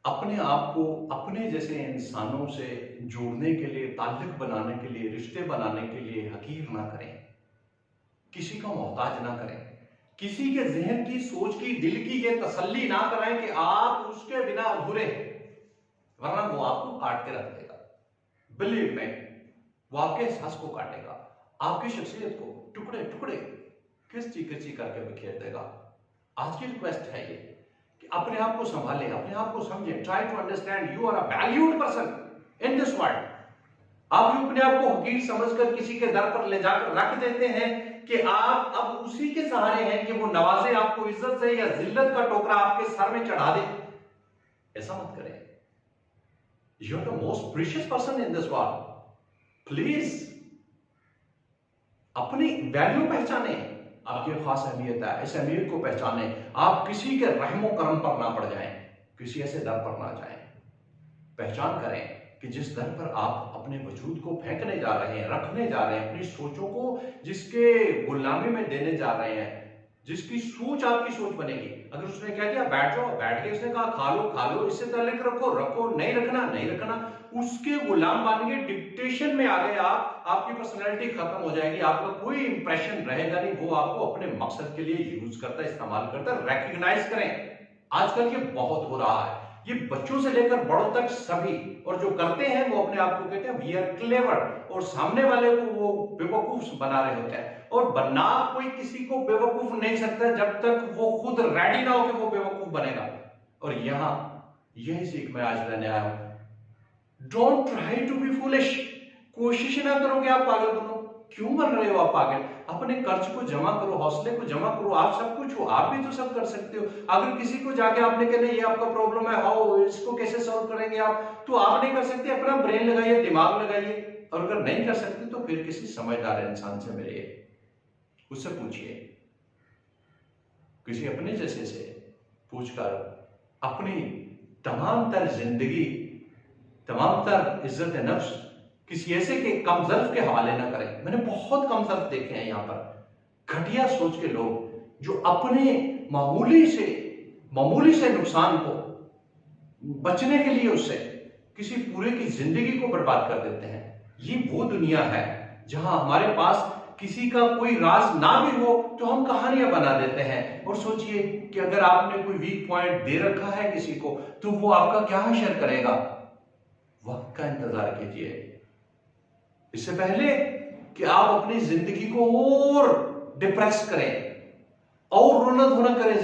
अपने आप को अपने जैसे इंसानों से जोड़ने के लिए, ताल्लुक बनाने के लिए, रिश्ते बनाने के लिए हकीर ना करें, किसी का मोहताज ना करें, किसी के जहन की, सोच की, दिल की ये तसल्ली ना कराएं कि आप उसके बिना अधूरे हैं, वरना वो आपको काट के रख देगा। बिलीव में वो आपके एहसास को काटेगा, आपकी शख्सियत को टुकड़े टुकड़े किस्ती किस्ती करके बिखेर देगा। आज की रिक्वेस्ट है ये कि अपने आप को संभालें, अपने आप को समझें। Try to understand you are a valued person in this world. आप जो अपने आप को हकीर समझकर किसी के दर पर ले जाकर रख देते हैं कि आप अब उसी के सहारे हैं कि वो नवाजे आपको इज्जत से या जिल्लत का टोकरा आपके सर में चढ़ा दे, ऐसा मत करें। You are the most precious person in this world. Please अपनी वैल्यू पहचाने, आपकी खास अहमियत है, इस अहमियत को पहचाने। आप किसी के रहमो करम पर ना पड़ जाएं, किसी ऐसे दर पर ना जाएं। पहचान करें कि जिस दर पर आप अपने वजूद को फेंकने जा रहे हैं, रखने जा रहे हैं, अपनी सोचों को जिसके गुलामी में देने जा रहे हैं, जिसकी सोच आपकी सोच बनेगी। अगर उसने कह दिया बैठ जाओ, बैठ के उसने कहा खा लो, इससे ताल्लुक रखो, रखो, नहीं रखना, नहीं रखना, उसके गुलाम बन के डिक्टेशन में आ गए आप, आपकी पर्सनैलिटी खत्म हो जाएगी, आपका कोई इंप्रेशन रहेगा नहीं। वो आपको अपने मकसद के लिए यूज करता है, इस्तेमाल करता है। रिकग्नाइज करें, आजकल ये बहुत हो रहा है, ये बच्चों से लेकर बड़ों तक सभी, और जो करते हैं वो अपने आप को कहते हैं वी आर क्लेवर, और सामने वाले को वो बेवकूफ बना रहे होते हैं। और बना कोई किसी को बेवकूफ नहीं सकता जब तक वो खुद रेडी ना हो कि वो बेवकूफ बनेगा। और यहां यही सीख मैं आज लेने आया हूं। Don't try to be foolish. कोशिश ना करो कि आप पागल बनो। क्यों बन रहे हो आप पागल? अपने कर्ज को जमा करो, हौसले को जमा करो। आप सब कुछ हो, आप भी तो सब कर सकते हो। अगर किसी को जाके आपने कहना ये आपका प्रॉब्लम है, हाउ, इसको कैसे सॉल्व करेंगे आप, तो आप नहीं कर सकते। अपना ब्रेन लगाइए, दिमाग लगाइए, और अगर नहीं कर सकते तो फिर किसी समझदार इंसान से मिलिए, उससे पूछिए, किसी अपने जैसे से पूछकर अपनी तमाम तर जिंदगी, तमाम तर इज्जत नफ्स किसी ऐसे के कमजर्फ के हवाले ना करें। मैंने बहुत कमजर्फ देखे हैं यहां पर, घटिया सोच के लोग जो अपने मामूली से नुकसान को बचने के लिए उससे किसी पूरे की जिंदगी को बर्बाद कर देते हैं। ये वो दुनिया है जहां हमारे पास किसी का कोई राज ना भी हो तो हम कहानियां बना देते हैं। और सोचिए कि अगर आपने कोई वीक पॉइंट दे रखा है किसी को, तो वो आपका क्या हशर करेगा। वक्त का इंतजार कीजिए, इससे पहले कि आप अपनी जिंदगी को और डिप्रेस करें और रोना धोना करें।